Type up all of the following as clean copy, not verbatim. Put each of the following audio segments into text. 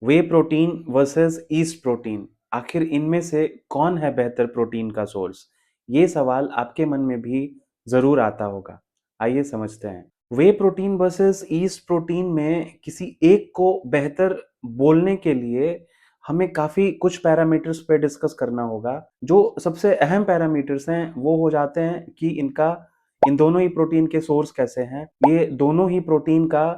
वे protein versus east protein, आखिर इनमें से कौन है बेहतर प्रोटीन का सोर्स? ये सवाल आपके मन में भी जरूर आता होगा। आइए समझते हैं। वे प्रोटीन वर्सेस ईस्ट प्रोटीन में किसी एक को बेहतर बोलने के लिए हमें काफी कुछ पैरामीटर्स पे डिस्कस करना होगा। जो सबसे अहम पैरामीटर्स हैं वो हो जाते हैं कि इन दोनों ही प्रोटीन के सोर्स कैसे हैं, ये दोनों ही प्रोटीन का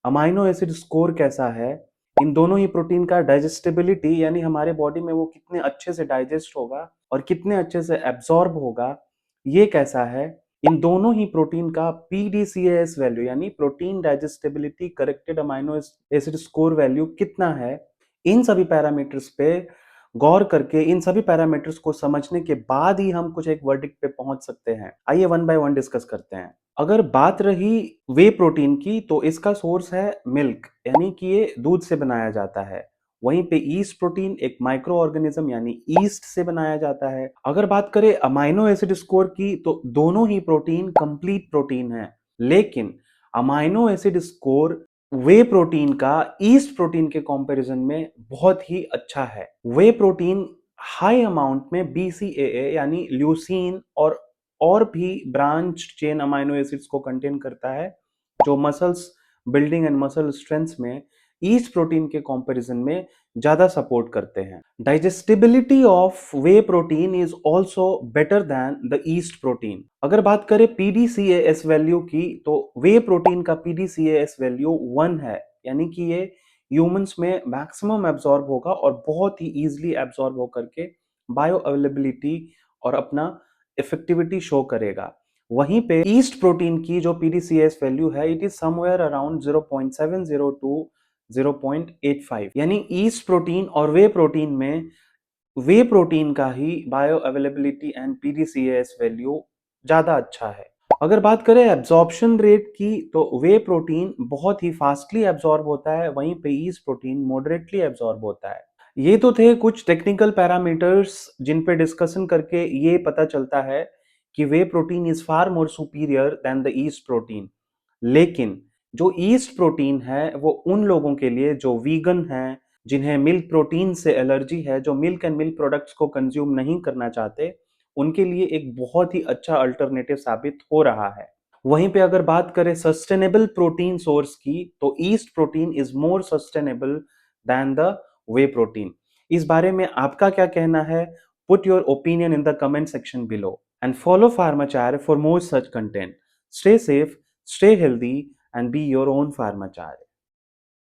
अमाइनो एसिड स्कोर कैसा है, इन दोनों ही प्रोटीन का डाइजेस्टिबिलिटी यानी हमारे बॉडी में वो कितने अच्छे से डाइजेस्ट होगा और कितने अच्छे से एब्जॉर्ब होगा, ये कैसा है। इन दोनों ही प्रोटीन का पीडीसीएएस वैल्यू यानी protein digestibility corrected amino acid score value कितना है। इन सभी पैरामीटर्स पे गौर करके इन सभी पैरामीटर्स को समझने के बाद ही हम कुछ एक वर्डिक्ट पे पहुंच सकते हैं। आइए वन बाय वन डिस्कस करते हैं। अगर बात रही वे प्रोटीन की तो इसका सोर्स है मिल्क, यानी कि ये दूध से बनाया जाता है। वहीं पे ईस्ट प्रोटीन एक माइक्रो ऑर्गेनिज्म यानी ईस्ट से बनाया जाता है। अगर बात करें अमाइनो एसिड स्कोर की तो दोनों ही प्रोटीन कंप्लीट प्रोटीन है, लेकिन अमाइनो एसिड स्कोर वे प्रोटीन का ईस्ट प्रोटीन के कंपैरिजन में बहुत ही अच्छा है। वे प्रोटीन हाई अमाउंट में बीसीएए यानी ल्यूसीन और भी ब्रांच चेन अमाइनो एसिड्स को कंटेन करता है, जो muscles building and muscle strength में ईस्ट प्रोटीन के कंपैरिजन में ज्यादा सपोर्ट करते हैं। Digestibility of way protein is also better than the yeast protein. अगर बात करें पीडीसीएएस वैल्यू की तो वे प्रोटीन का पीडीसीएएस वैल्यू 1 है, यानी कि ये ह्यूमंस में मैक्सिमम एब्जॉर्ब होगा और बहुत ही इजीली एब्जॉर्ब होकर के बायो अवेलेबिलिटी और अपना इफेक्टिविटी शो करेगा। वहीं पे ईस्ट प्रोटीन की जो पीडीसीएस वैल्यू है it is somewhere around 0.70 to 0.85, यानी ईस्ट प्रोटीन और वे प्रोटीन में वे प्रोटीन का ही बायो अवेलेबिलिटी एंड पीडीसीएस वैल्यू ज्यादा अच्छा है। अगर बात करें एब्जॉर्प्शन रेट की तो वे प्रोटीन बहुत ही फास्टली एब्जॉर्ब होता है, वहीं पे ईस्ट प्रोटीन मॉडरेटली एब्जॉर्ब होता है। ये तो थे कुछ टेक्निकल पैरामीटर्स जिन पे डिस्कशन करके ये पता चलता है कि whey protein is far more superior than the yeast protein. लेकिन जो ईस्ट प्रोटीन है वो उन लोगों के लिए जो वीगन हैं, जिन्हें मिल्क प्रोटीन से एलर्जी है, जो मिल्क एंड मिल्क प्रोडक्ट्स को कंज्यूम नहीं करना चाहते, उनके लिए एक बहुत ही अच्छा अल्टरनेटिव साबित हो रहा है। वहीं पे अगर बात करें सस्टेनेबल प्रोटीन सोर्स की तो yeast protein is more sustainable than the whey protein. इस बारे में आपका क्या कहना है? Put your opinion in the comment section below and follow Pharmacharya for more such content. Stay safe, stay healthy, and be your own pharmacharya.